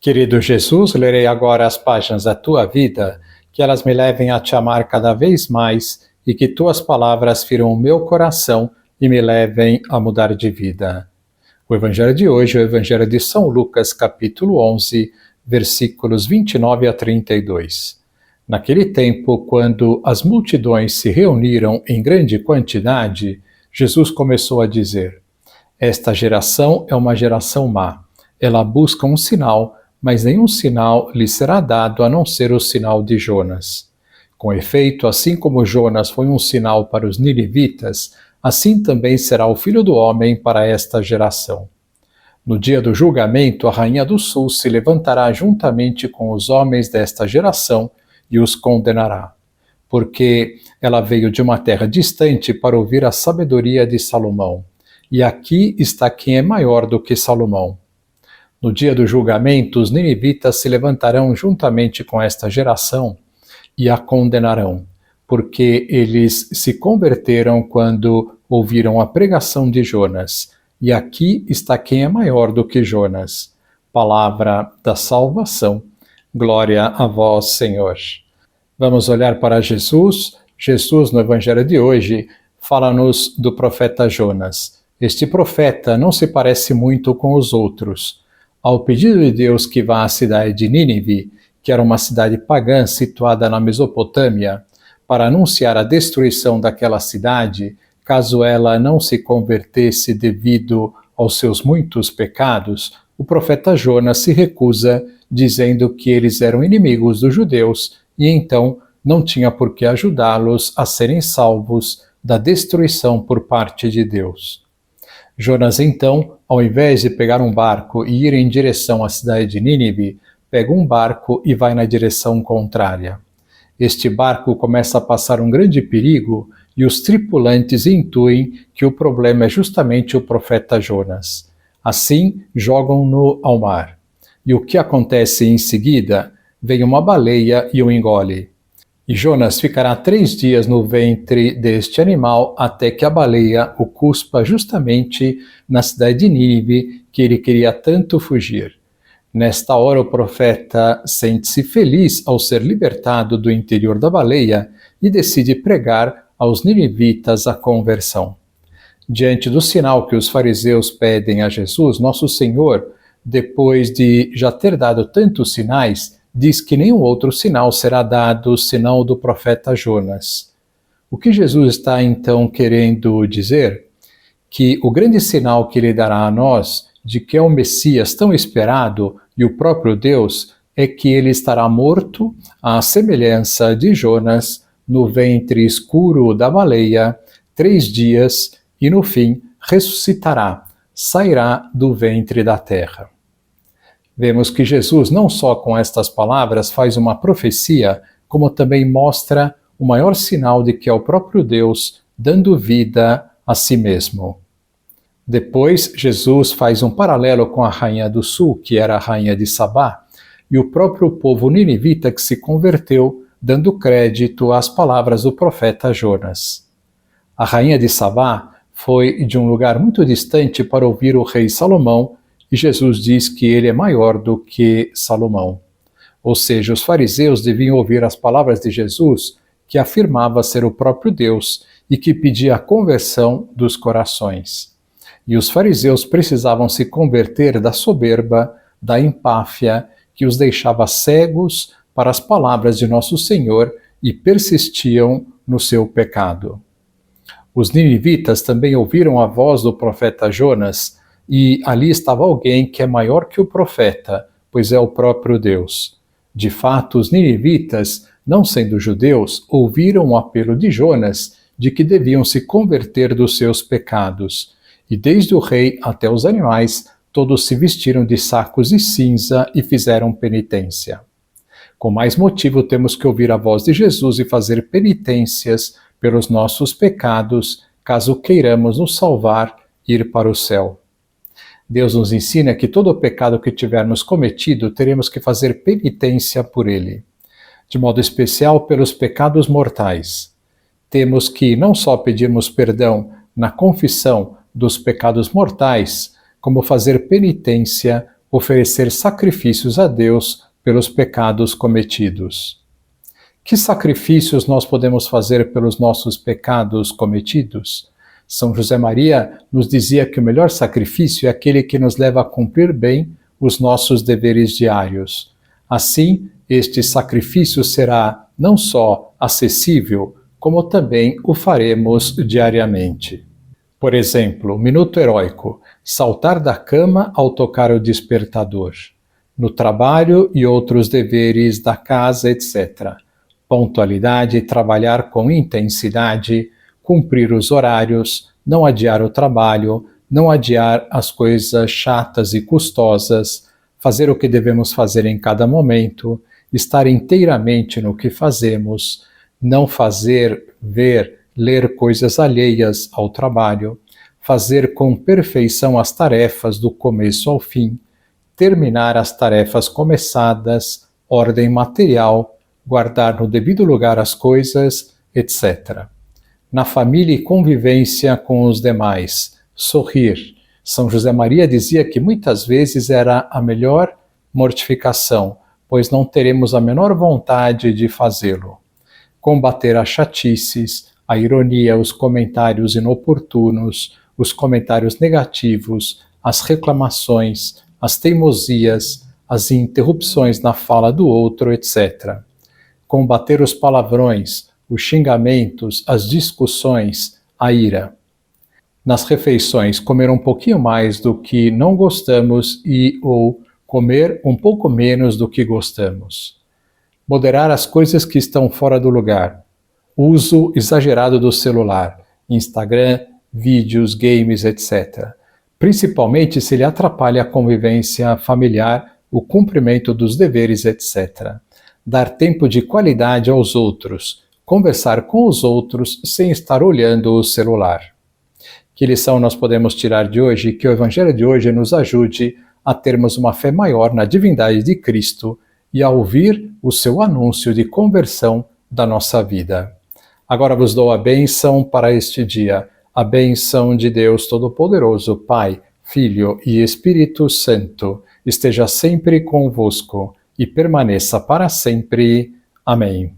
Querido Jesus, lerei agora as páginas da tua vida, que elas me levem a te amar cada vez mais e que tuas palavras firam o meu coração e me levem a mudar de vida. O evangelho de hoje é o evangelho de São Lucas, capítulo 11, versículos 29 a 32. Naquele tempo, quando as multidões se reuniram em grande quantidade, Jesus começou a dizer: Esta geração é uma geração má. Ela busca um sinal, mas nenhum sinal lhe será dado a não ser o sinal de Jonas. Com efeito, assim como Jonas foi um sinal para os ninivitas, assim também será o Filho do Homem para esta geração. No dia do julgamento, a Rainha do Sul se levantará juntamente com os homens desta geração e os condenará, porque ela veio de uma terra distante para ouvir a sabedoria de Salomão, e aqui está quem é maior do que Salomão. No dia do julgamento, os ninivitas se levantarão juntamente com esta geração e a condenarão, porque eles se converteram quando ouviram a pregação de Jonas. E aqui está quem é maior do que Jonas. Palavra da salvação. Glória a vós, Senhor. Vamos olhar para Jesus. Jesus, no Evangelho de hoje, fala-nos do profeta Jonas. Este profeta não se parece muito com os outros. Ao pedido de Deus que vá à cidade de Nínive, que era uma cidade pagã situada na Mesopotâmia, para anunciar a destruição daquela cidade, caso ela não se convertesse devido aos seus muitos pecados, o profeta Jonas se recusa, dizendo que eles eram inimigos dos judeus e então não tinha por que ajudá-los a serem salvos da destruição por parte de Deus. Jonas, então, ao invés de pegar um barco e ir em direção à cidade de Nínive, pega um barco e vai na direção contrária. Este barco começa a passar um grande perigo e os tripulantes intuem que o problema é justamente o profeta Jonas. Assim, jogam-no ao mar. E o que acontece em seguida? Vem uma baleia e o engole. E Jonas ficará 3 dias no ventre deste animal até que a baleia o cuspa justamente na cidade de Nínive, que ele queria tanto fugir. Nesta hora o profeta sente-se feliz ao ser libertado do interior da baleia e decide pregar aos ninivitas a conversão. Diante do sinal que os fariseus pedem a Jesus, Nosso Senhor, depois de já ter dado tantos sinais, diz que nenhum outro sinal será dado senão o do profeta Jonas. O que Jesus está então querendo dizer? Que o grande sinal que ele dará a nós de que é o Messias tão esperado e o próprio Deus é que ele estará morto à semelhança de Jonas no ventre escuro da baleia 3 dias e no fim ressuscitará, sairá do ventre da terra. Vemos que Jesus, não só com estas palavras, faz uma profecia, como também mostra o maior sinal de que é o próprio Deus dando vida a si mesmo. Depois, Jesus faz um paralelo com a Rainha do Sul, que era a Rainha de Sabá, e o próprio povo ninivita que se converteu, dando crédito às palavras do profeta Jonas. A Rainha de Sabá foi de um lugar muito distante para ouvir o rei Salomão, e Jesus diz que ele é maior do que Salomão. Ou seja, os fariseus deviam ouvir as palavras de Jesus, que afirmava ser o próprio Deus e que pedia a conversão dos corações. E os fariseus precisavam se converter da soberba, da empáfia, que os deixava cegos para as palavras de Nosso Senhor e persistiam no seu pecado. Os ninivitas também ouviram a voz do profeta Jonas, e ali estava alguém que é maior que o profeta, pois é o próprio Deus. De fato, os ninivitas, não sendo judeus, ouviram o apelo de Jonas de que deviam se converter dos seus pecados. E desde o rei até os animais, todos se vestiram de sacos de cinza e fizeram penitência. Com mais motivo, temos que ouvir a voz de Jesus e fazer penitências pelos nossos pecados, caso queiramos nos salvar e ir para o céu. Deus nos ensina que todo o pecado que tivermos cometido, teremos que fazer penitência por ele. De modo especial pelos pecados mortais. Temos que não só pedirmos perdão na confissão dos pecados mortais, como fazer penitência oferecer sacrifícios a Deus pelos pecados cometidos. Que sacrifícios nós podemos fazer pelos nossos pecados cometidos? São José Maria nos dizia que o melhor sacrifício é aquele que nos leva a cumprir bem os nossos deveres diários. Assim, este sacrifício será não só acessível, como também o faremos diariamente. Por exemplo, o minuto heróico, saltar da cama ao tocar o despertador. No trabalho e outros deveres da casa, etc. Pontualidade, trabalhar com intensidade, cumprir os horários, não adiar o trabalho, não adiar as coisas chatas e custosas, fazer o que devemos fazer em cada momento, estar inteiramente no que fazemos, não fazer, ver, ler coisas alheias ao trabalho, fazer com perfeição as tarefas do começo ao fim, terminar as tarefas começadas, ordem material, guardar no devido lugar as coisas, etc. Na família e convivência com os demais, sorrir. São José Maria dizia que muitas vezes era a melhor mortificação, pois não teremos a menor vontade de fazê-lo. Combater as chatices, a ironia, os comentários inoportunos, os comentários negativos, as reclamações, as teimosias, as interrupções na fala do outro, etc. Combater os palavrões, os xingamentos, as discussões, a ira. Nas refeições, comer um pouquinho mais do que não gostamos ou comer um pouco menos do que gostamos. Moderar as coisas que estão fora do lugar. Uso exagerado do celular, Instagram, vídeos, games, etc. Principalmente se ele atrapalha a convivência familiar, o cumprimento dos deveres, etc. Dar tempo de qualidade aos outros, conversar com os outros sem estar olhando o celular. Que lição nós podemos tirar de hoje? Que o Evangelho de hoje nos ajude a termos uma fé maior na divindade de Cristo e a ouvir o seu anúncio de conversão da nossa vida. Agora vos dou a bênção para este dia, a bênção de Deus Todo-Poderoso, Pai, Filho e Espírito Santo, esteja sempre convosco e permaneça para sempre. Amém.